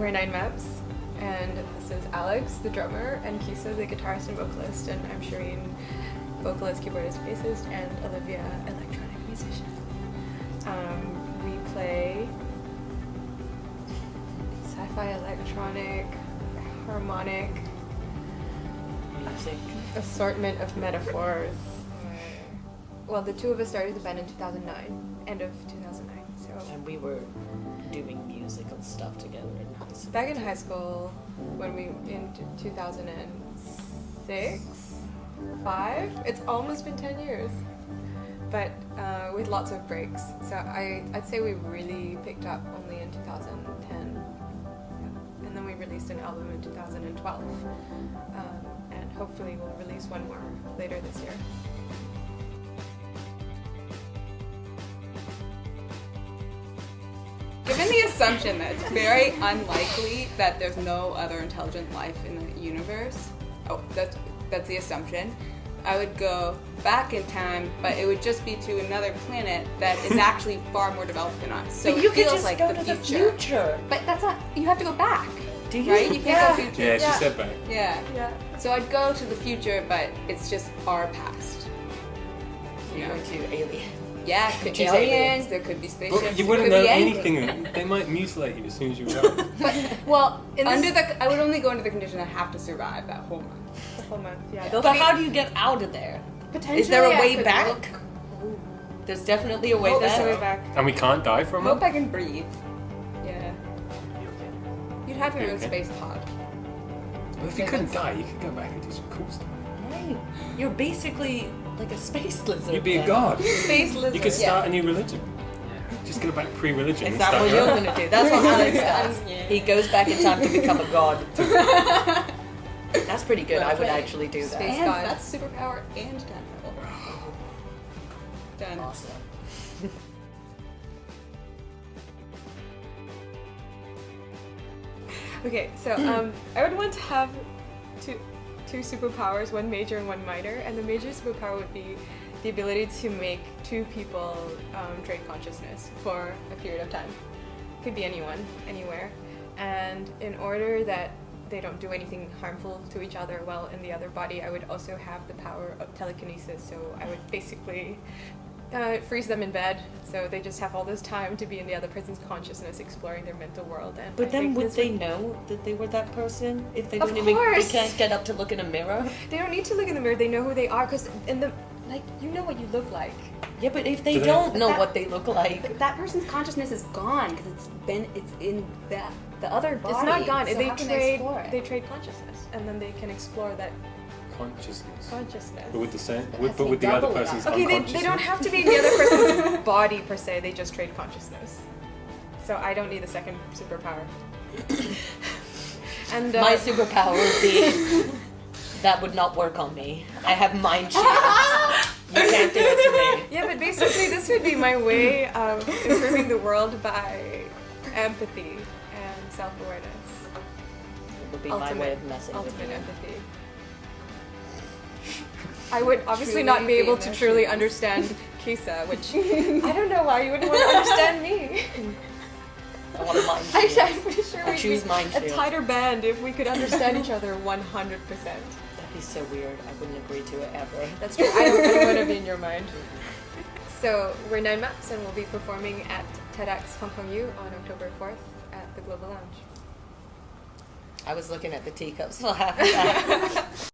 we're 9 Maps, and this is Alex, the drummer, and Kisa, the guitarist and vocalist, and I'm Shireen, vocalist, keyboardist, bassist, and Olivia, electronic musician. We play sci-fi, electronic, harmonic, music, assortment of metaphors. Well, the two of us started the band in 2009, end of 2009. So and we were doing musical stuff together in high school. back in high school, when we in 2006, 5. It's almost been 10 years, but with lots of breaks. So I'd say we really picked up only in 2010, and then we released an album in 2012, and hopefully we'll release one more later this year. Given the assumption that it's very unlikely that there's no other intelligent life in the universe, that's the assumption, I would go back in time, but it would just be to another planet that is actually far more developed than us. So but you it could feels just like go the to future. the future. But that's not, you have to go back. Do you? Right? You can't go future. Yeah, she said back. Yeah. So I'd go to the future, but it's just our past. You're going to alien. Yeah, it could be Choose aliens, aliens. there could be spaceships, But you it wouldn't could know be anything. They might mutilate you as soon as you go. Well, I would only go under the condition I have to survive that whole month. the whole month, yeah. But how do you get out of there? Potentially, Is there a I way could back? look- There's definitely a way There's a way back. back. And we can't die for a I month? hope I can breathe. Yeah. You'd have your own Okay. space pod. Well, if you couldn't die, you could go back and do some cool stuff. Right. You're basically like a space lizard. You'd be a then. god. Space lizard. You could start yes. a new religion. Just go back pre-religion. Is and that start what you're your own. going to do? That's what Alex does. Yeah. He goes back in time to become a god. That's pretty good. I would actually do that. Space And god. that's superpower and time travel. Done. Awesome. Okay, so I would want to have two superpowers, one major and one minor, and the major superpower would be the ability to make two people trade consciousness for a period of time. Could be anyone, anywhere, and in order that they don't do anything harmful to each other while in the other body, I would also have the power of telekinesis, so I would basically freeze them in bed, so they just have all this time to be in the other person's consciousness, exploring their mental world. And But I then think would this they know that they were that person if they Of don't even? They course. can't get up to look in a mirror. They don't need to look in the mirror. They know who they are, because in the you know what you look like. Yeah, but if they Do they- don't know That- what they look like, But that person's consciousness is gone because it's in the other body. It's not gone. So they how can trade. explore it? They trade consciousness, and then they can explore that Consciousness. consciousness. But with the same, Has but to with be the other double person's Okay, they don't unconsciousness. have to be in the other person's body per se. They just trade consciousness. So I don't need a second superpower. And my superpower would be that would not work on me. I have mind shields. You can't do it to me. yeah, but basically this would be my way of improving the world by empathy and self-awareness. It would be my way of messing with ultimate you. empathy. I would obviously Truly not be able be to truly emotions. understand Kisa, which I don't know why you wouldn't want to understand me. I want a mind shield. I'm pretty sure I we'd choose be mind a shield. tighter band if we could understand each other 100%. That'd be so weird. I wouldn't agree to it ever. That's true. I don't want to be in your mind. So we're 9 Maps, and we'll be performing at TEDxHKU on October 4th at the Global Lounge. I was looking at the teacups while half of that.